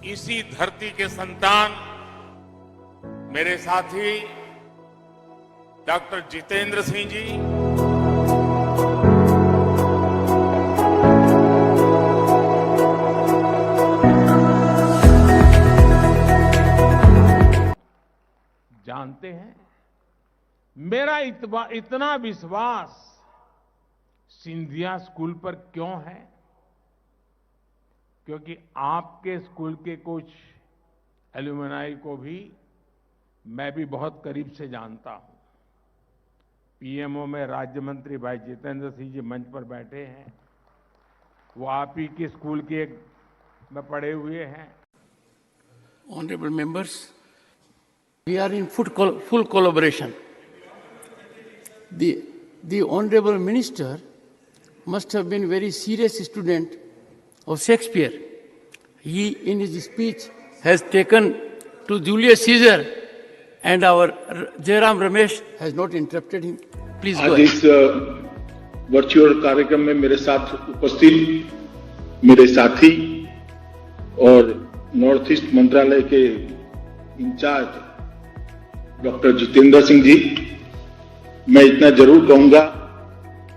इसी धरती के संतान मेरे साथी डॉक्टर जितेंद्र सिंह जी, जानते हैं मेरा इतना विश्वास सिंधिया स्कूल पर क्यों है? क्योंकि आपके स्कूल के कुछ एलुमनाई को भी मैं भी बहुत करीब से जानता हूं। पीएमओ में राज्य मंत्री भाई जितेंद्र सिंह जी मंच पर बैठे हैं, वो आप ही के स्कूल के में पढ़े हुए हैं। Honorable members, we are in full collaboration. The Honorable Minister must have been a very serious student of Shakespeare. He, in his speech, has taken to Julius Caesar, and our Jairam Ramesh has not interrupted him. Please go ahead. इस virtual कार्यक्रम में मेरे साथ उपस्थित मेरे साथी और north east मंत्रालय के इंचार्ज डॉक्टर जितेंद्र सिंह जी, मैं इतना जरूर कहूंगा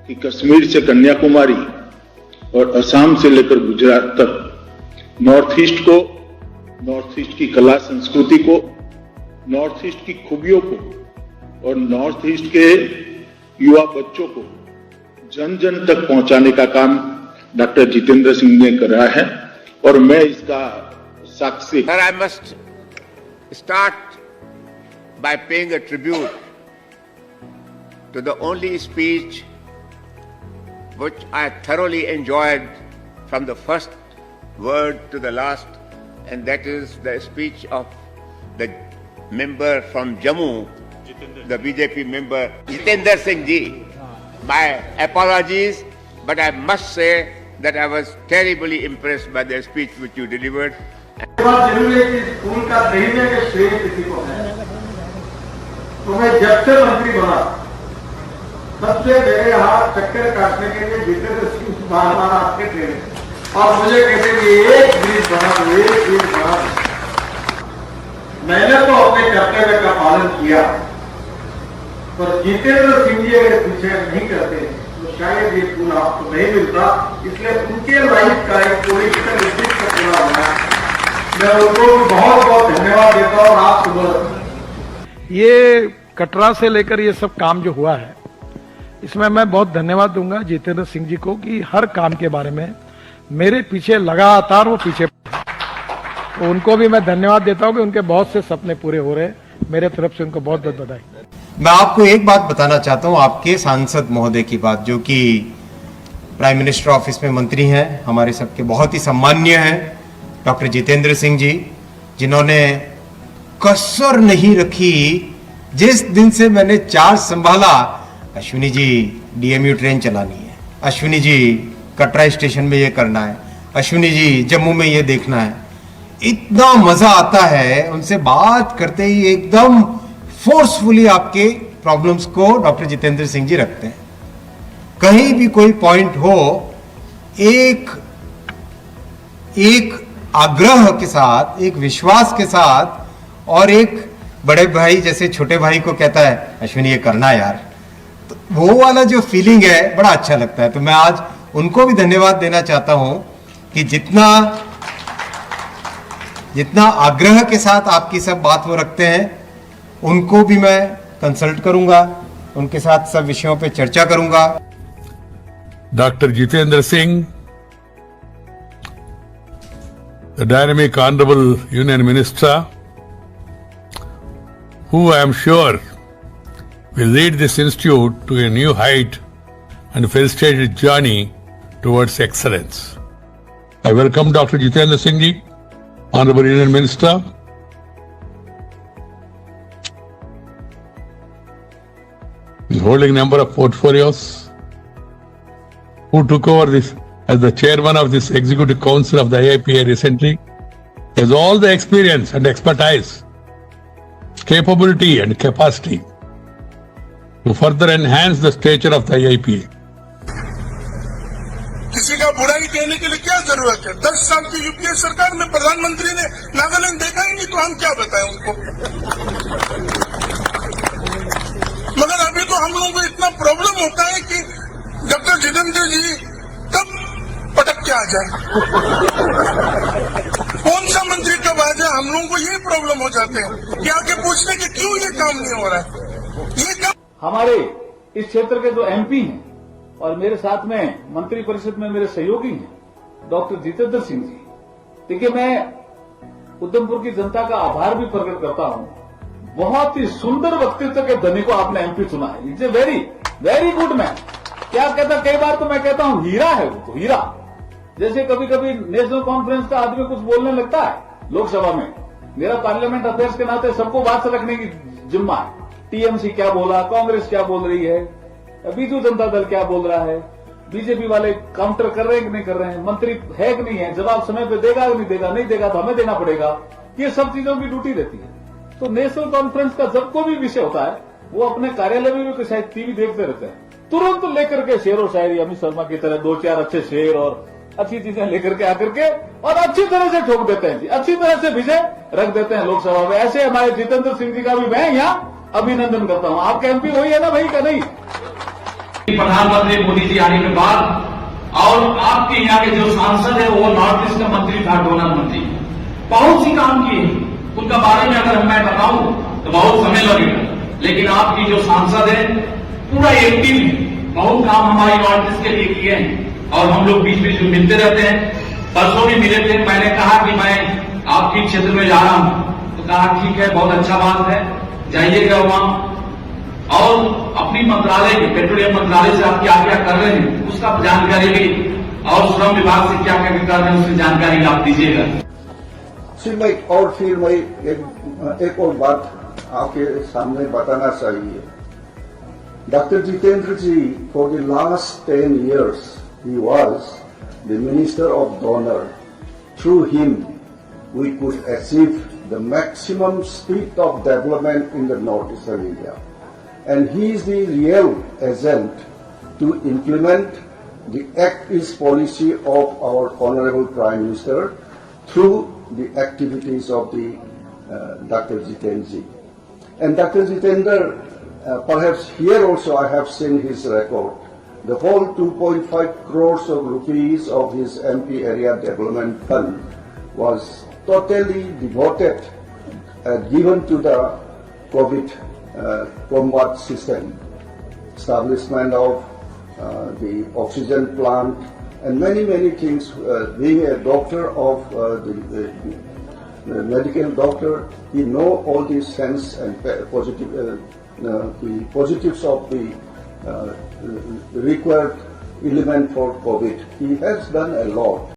कि कश्मीर से कन्याकुमारी और असम से लेकर गुजरात तक नॉर्थ ईस्ट को, नॉर्थ ईस्ट की कला संस्कृति को, नॉर्थ ईस्ट की खूबियों को और नॉर्थ ईस्ट के युवा बच्चों को जन जन तक पहुंचाने का काम डॉक्टर जितेंद्र सिंह ने करा है और मैं इसका साक्षी। Sir, I must start by paying a tribute to the only speech which I thoroughly enjoyed from the first word to the last, and that is the speech of the member from Jammu, the BJP member Jitendra Singh ji. My apologies, but I must say that I was terribly impressed by the speech which you delivered. जरूर है कि school का नहीं है कि श्रेय किसी को है। तो मैं जब से मंत्री बना सबसे मेरे हाथ चक्कर काटने के लिए जितेंद्र सिंह बार-बार आते थे और मुझे कहते थे एक ब्रिज बना दो, एक ब्रिज बना दो। मैंने तो अपने कर्तव्य का पालन किया, पर जितेंद्र सिंह जी अगर पीछे नहीं करते तो शायद ये स्कूल आपको नहीं मिलता। इसलिए उनके लाइफ का एक पॉलिटिकल उद्देश्य पूरा होना, मैं उनको बहुत बहुत धन्यवाद देता हूँ। आप सुबह ये कटरा से लेकर ये सब काम जो हुआ है, इसमें मैं बहुत धन्यवाद दूंगा जितेंद्र सिंह जी को कि हर काम के बारे में मेरे पीछे लगातार वो पीछे, तो उनको भी मैं धन्यवाद देता हूं कि उनके बहुत से सपने पूरे हो रहे हैं। मेरे तरफ से उनको बहुत बहुत बधाई। मैं आपको एक बात बताना चाहता हूं, आपके सांसद महोदय की बात, जो कि प्राइम मिनिस्टर ऑफिस में मंत्री हैं, हमारे सबके बहुत ही सम्माननीय हैं, डॉक्टर जितेंद्र सिंह जी, जिन्होंने कसर नहीं रखी। जिस दिन से मैंने चार्ज संभाला, अश्विनी जी डीएमयू ट्रेन चलानी है, अश्विनी जी कटरा स्टेशन में ये करना है, अश्विनी जी जम्मू में ये देखना है, इतना मजा आता है उनसे बात करते ही। एकदम फोर्सफुली आपके प्रॉब्लम्स को डॉक्टर जितेंद्र सिंह जी रखते हैं। कहीं भी कोई पॉइंट हो, एक आग्रह के साथ, एक विश्वास के साथ, और एक बड़े भाई जैसे छोटे भाई को कहता है अश्विनी ये करना यार, तो वो वाला जो फीलिंग है बड़ा अच्छा लगता है। तो मैं आज उनको भी धन्यवाद देना चाहता हूं कि जितना आग्रह के साथ आपकी सब बात वो रखते हैं, उनको भी मैं कंसल्ट करूंगा, उनके साथ सब विषयों पे चर्चा करूंगा। Dr. Jitendra Singh, the dynamic Honorable Union Minister, who I am sure will lead this institute to a new height and facilitate its journey towards excellence. I welcome Dr. Jitendra Singh ji, Honorable Union Minister. He is holding a number of portfolios, who took over this as the chairman of this executive council of the IIPA recently. He has all the experience and expertise, capability and capacity to further enhance the stature of the IIPA. किसी का बुराई कहने के लिए क्या जरूरत है? 10 साल की यूपीए सरकार में प्रधानमंत्री ने नागालैंड देखा ही नहीं, तो हम क्या बताएं उनको? मगर अभी तो हम लोगों को इतना प्रॉब्लम होता है कि डॉक्टर जितेंद्र जी कब पटक के आ जाए, कौन सा मंत्री कब आ जाए, हम लोगों को ये प्रॉब्लम हो जाते हैं कि आके पूछने कि क्यों ये काम नहीं हो रहा है, ये काम। हमारे इस क्षेत्र के जो एमपी हैं और मेरे साथ में मंत्री परिषद में मेरे सहयोगी हैं डॉक्टर जितेंद्र सिंह जी, देखिए मैं उधमपुर की जनता का आभार भी प्रकट करता हूं। बहुत ही सुंदर व्यक्तित्व के धनी को आपने एमपी चुना है। It's a very very good man. क्या कहता, कई बार तो मैं कहता हूं हीरा है वो, तो हीरा। जैसे कभी कभी नेशनल कॉन्फ्रेंस का आदमी कुछ बोलने लगता है लोकसभा में, मेरा पार्लियामेंट अफेयर्स के नाते सबको बात से रखने की जिम्मा है। टीएमसी क्या बोला, कांग्रेस क्या बोल रही है, बीजू जनता दल क्या बोल रहा है, बीजेपी वाले काउंटर कर रहे हैं कि नहीं कर रहे हैं, मंत्री है कि नहीं है, जवाब समय पे देगा कि नहीं देगा तो हमें देना पड़ेगा। ये सब चीजों की ड्यूटी रहती है। तो नेशनल कॉन्फ्रेंस का जब कोई भी विषय होता है वो अपने कार्यालय में भी शायद टीवी देखते रहते हैं, तुरंत लेकर के शेर और शायरी अमित शर्मा की तरह 2-4 अच्छे शेर और अच्छी चीजें लेकर के आकर के और अच्छी तरह से ठोक देते हैं जी, अच्छी तरह से विषय रख देते हैं लोकसभा में। ऐसे हमारे जितेंद्र सिंह जी का भी मैं यहाँ अभिनंदन करता हूँ। आपका एमपी वही है ना भाई का नहीं? प्रधानमंत्री मोदी जी आने के बाद और आपके यहाँ के जो सांसद है वो नॉर्थ ईस्ट का मंत्री था, डोनर मंत्री, बहुत सी काम किए। उनका बारे में अगर मैं बताऊं तो बहुत समय लगेगा, लेकिन आपकी जो सांसद है पूरा एक्टिव है, बहुत काम हमारी नॉर्थ ईस्ट के लिए किए हैं और हम लोग बीच बीच में मिलते रहते हैं। परसों भी मिले थे, मैंने कहा कि मैं आपके क्षेत्र में जा रहा हूं, तो कहा ठीक है, बहुत अच्छा बात है, जाइएगा वहां और अपनी मंत्रालय के पेट्रोलियम मंत्रालय से आप क्या क्या कर रहे हैं उसका जानकारी भी और श्रम विभाग से क्या क्या कर रहे हैं उसकी जानकारी आप दीजिएगा। फिर मैं एक और बात आपके सामने बताना चाहिए। Doctor Jitendra ji, for the last 10 years he was the minister of donor. Through him we could achieve the maximum speed of development in the northeastern India. And he is the real agent to implement the Act East policy of our Honorable Prime Minister through the activities of the Dr. Jitendra ji. And Dr. Jitendra, perhaps here also I have seen his record. The whole 2.5 crores of rupees of his MP area development fund was totally devoted given to the COVID combat system, establishment of the oxygen plant, and many things. Being a doctor of the medical doctor, he know all these sense and positive, the positives of the required element for COVID. He has done a lot.